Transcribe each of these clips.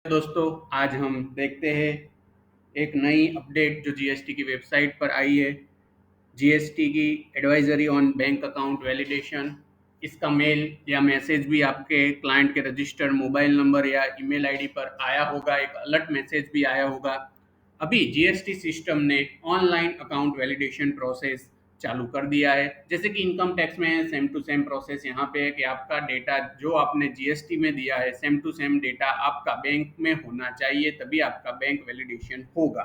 दोस्तों, आज हम देखते हैं एक नई अपडेट जो जीएसटी की वेबसाइट पर आई है। जीएसटी की advisory on bank account validation. इसका मेल या मैसेज भी आपके क्लाइंट के रजिस्टर्ड मोबाइल नंबर या ईमेल आईडी पर आया होगा। एक अलर्ट मैसेज भी आया होगा। अभी जीएसटी सिस्टम ने ऑनलाइन अकाउंट वैलिडेशन प्रोसेस चालू कर दिया है। जैसे कि इनकम टैक्स में सेम टू सेम प्रोसेस यहाँ पे है कि आपका डेटा जो आपने जीएसटी में दिया है सेम टू सेम डेटा आपका बैंक में होना चाहिए, तभी आपका बैंक वैलिडेशन होगा।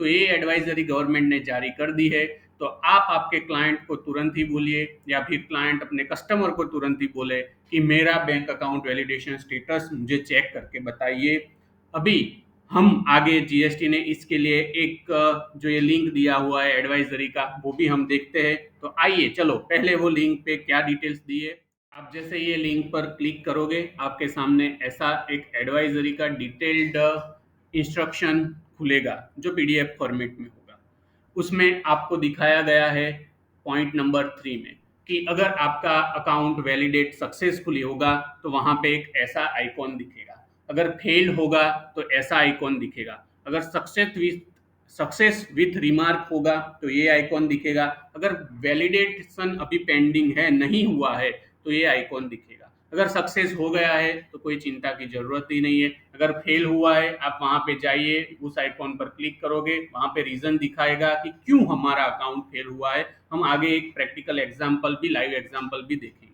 तो ये एडवाइजरी गवर्नमेंट ने जारी कर दी है। तो आप आपके क्लाइंट को तुरंत ही बोलिए या फिर क्लाइंट अपने कस्टमर को तुरंत ही बोले कि मेरा बैंक अकाउंट वैलिडेशन स्टेटस मुझे चेक करके बताइए। अभी हम आगे जीएसटी ने इसके लिए एक जो ये लिंक दिया हुआ है एडवाइजरी का, वो भी हम देखते हैं। तो आइए चलो पहले वो लिंक पे क्या डिटेल्स दिए। आप जैसे ये लिंक पर क्लिक करोगे आपके सामने ऐसा एक एडवाइजरी का डिटेल्ड इंस्ट्रक्शन खुलेगा जो पीडीएफ फॉर्मेट में होगा। उसमें आपको दिखाया गया है पॉइंट नंबर 3 में कि अगर आपका अकाउंट वैलिडेट सक्सेसफुली होगा तो वहां पे एक ऐसा आइकॉन दिखेगा। अगर फेल होगा तो ऐसा आइकॉन दिखेगा। अगर सक्सेस विथ रिमार्क होगा तो ये आइकॉन दिखेगा। अगर वैलिडेशन अभी पेंडिंग है, नहीं हुआ है, तो ये आइकॉन दिखेगा। अगर सक्सेस हो गया है तो कोई चिंता की जरूरत ही नहीं है। अगर फेल हुआ है आप वहां पे जाइए, उस आइकॉन पर क्लिक करोगे, वहां पे रीजन दिखाएगा कि क्यों हमारा अकाउंट फेल हुआ है। हम आगे एक प्रैक्टिकल एग्जांपल भी, लाइव एग्जांपल भी देखेंगे।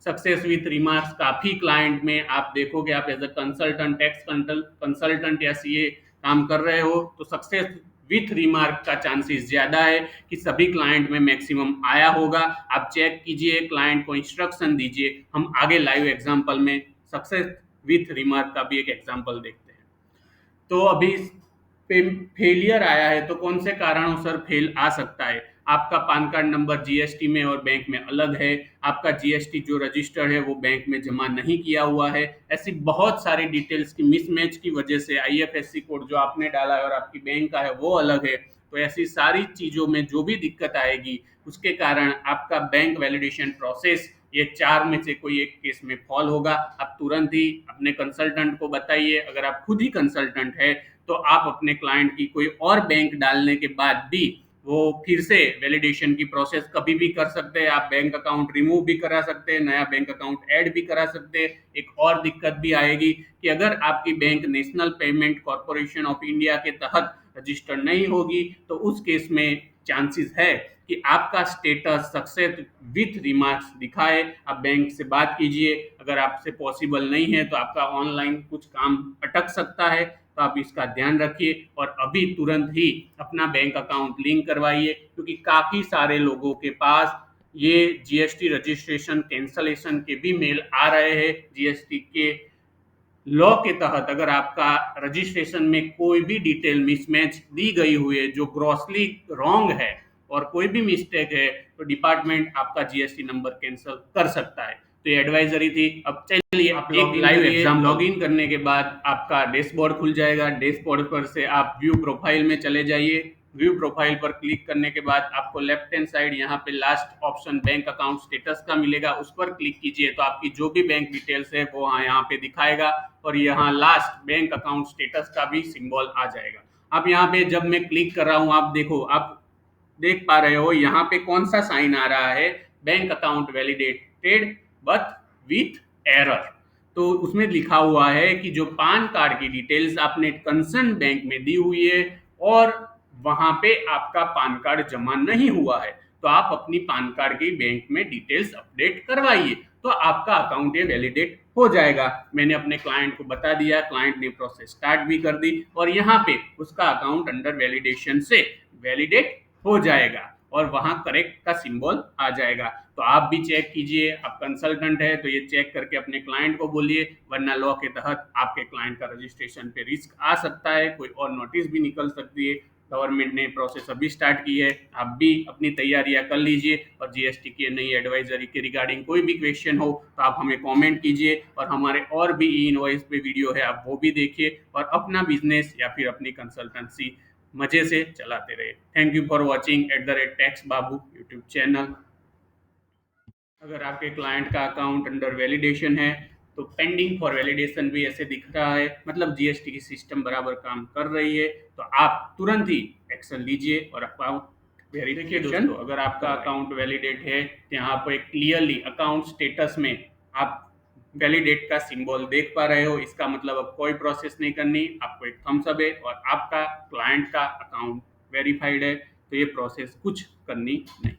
सक्सेस विथ रिमार्क्स काफी क्लाइंट में आप देखोगे, आप as a consultant, tax consultant या सीए काम कर रहे हो तो सक्सेस विथ रिमार्क का चांसेस ज्यादा है कि सभी क्लाइंट में मैक्सिमम आया होगा। आप चेक कीजिए, क्लाइंट को इंस्ट्रक्शन दीजिए। हम आगे लाइव एग्जांपल में सक्सेस विथ रिमार्क का भी एक एग्जांपल देखते हैं। तो अभी फेलियर आया है तो कौन से कारणों सर फेल आ सकता है। आपका पान कार्ड नंबर जीएसटी में और बैंक में अलग है। आपका जीएसटी जो रजिस्टर्ड है वो बैंक में जमा नहीं किया हुआ है। ऐसी बहुत सारी डिटेल्स की मिसमैच की वजह से आईएफएससी कोड जो आपने डाला है और आपकी बैंक का है वो अलग है। तो ऐसी सारी चीजों में जो भी दिक्कत आएगी उसके कारण आपका बैंक वैलिडेशन प्रोसेस ये 4 में से कोई एक केस में फॉल होगा। आप तुरंत ही अपने कंसल्टेंट को बताइए। अगर आप खुद ही कंसल्टेंट है तो आप अपने क्लाइंट की कोई और बैंक डालने के बाद भी वो फिर से वैलिडेशन की प्रोसेस कभी भी कर सकते हैं। आप बैंक अकाउंट रिमूव भी करा सकते हैं, नया बैंक अकाउंट ऐड भी करा सकते हैं। एक और दिक्कत भी आएगी कि अगर आपकी bank national payment corporation of India के तहत रजिस्टर्ड नहीं होगी तो उस केस में चांसेस है कि आपका स्टेटस सक्सेस विथ रिमार्क्स दिखाए। आप बैंक से बात कीजिए। अगर आपसे पॉसिबल नहीं है तो आपका ऑनलाइन कुछ काम अटक सकता है। तो आप इसका ध्यान रखिए और अभी तुरंत ही अपना बैंक अकाउंट लिंक करवाइए, क्योंकि काफी सारे लोगों के पास ये जीएसटी रजिस्ट्रेशन कैंसलेशन के भी मेल आ रहे हैं। जीएसटी के लॉ के तहत अगर आपका रजिस्ट्रेशन में कोई भी डिटेल मिसमैच दी गई हुई है जो ग्रॉसली रॉन्ग है और कोई भी मिस्टेक है तो डिपार्टमेंट आपका जीएसटी नंबर कैंसिल कर सकता है। तो ये एडवाइजरी थी। अब चलिए आप एक लाइव एग्जाम लॉगिन करने के बाद आपका डैशबोर्ड खुल जाएगा। डैशबोर्ड पर से आप व्यू प्रोफाइल में चले जाइए। व्यू प्रोफाइल पर क्लिक करने के बाद आपको लेफ्ट हैंड साइड यहाँ पे last option bank account status का मिलेगा, उस पर क्लिक कीजिए तो आपकी जो भी बैंक डिटेल्स है वो यहाँ पे दिखाएगा और यहाँ लास्ट बैंक अकाउंट स्टेटस का भी सिंबल आ जाएगा। अब यहाँ पे जब मैं क्लिक कर रहा हूँ आप देखो, आप देख पा रहे हो यहाँ पे कौन सा साइन आ रहा है, bank account validated but with error. तो उसमें लिखा हुआ है कि जो पान कार्ड की डिटेल्स आपने कंसर्न बैंक में दी हुई है और वहां पे आपका पान कार्ड जमा नहीं हुआ है, तो आप अपनी पान कार्ड की बैंक में डिटेल्स अपडेट करवाइए तो आपका अकाउंट ये वैलिडेट हो जाएगा। मैंने अपने क्लाइंट को बता दिया, क्लाइंट ने प्रोसेस स्टार्ट भी कर दी और यहाँ पे उसका अकाउंट अंडर वैलिडेशन से वैलिडेट हो जाएगा और वहां करेक्ट का सिंबल आ जाएगा। तो आप भी चेक कीजिए। आप कंसल्टेंट है तो ये चेक करके अपने क्लाइंट को बोलिए, वरना लॉ के तहत आपके क्लाइंट का रजिस्ट्रेशन पे रिस्क आ सकता है, कोई और नोटिस भी निकल सकती है। गवर्नमेंट ने प्रोसेस अभी स्टार्ट की है, आप भी अपनी तैयारियां कर लीजिए और जीएसटी की नई एडवाइजरी के रिगार्डिंग कोई भी क्वेश्चन हो तो आप हमें कमेंट कीजिए और हमारे और भी ई इनवॉइस पे वीडियो है आप वो भी देखिए और अपना बिजनेस या फिर अपनी कंसल्टेंसी मजे से चलाते रहे। Thank you for watching @tax Babu YouTube channel. अगर आपके क्लाइंट का अकाउंट अंडर वैलिडेशन है तो पेंडिंग फॉर वैलिडेशन भी ऐसे दिख रहा है, मतलब जीएसटी की सिस्टम बराबर काम कर रही है। तो आप तुरंत ही एक्शन लीजिए और अकाउंट वेरिफिकेशन। दोस्तों, अगर आपका अकाउंट वैलिडेट है तो यहाँ पर क्लियरली अकाउंट स्टेटस में आप वैलिडेट का सिंबल देख पा रहे हो। इसका मतलब अब कोई प्रोसेस नहीं करनी, आपको एक थम्स अप है और आपका क्लाइंट का अकाउंट वेरीफाइड है, तो ये प्रोसेस कुछ करनी नहीं।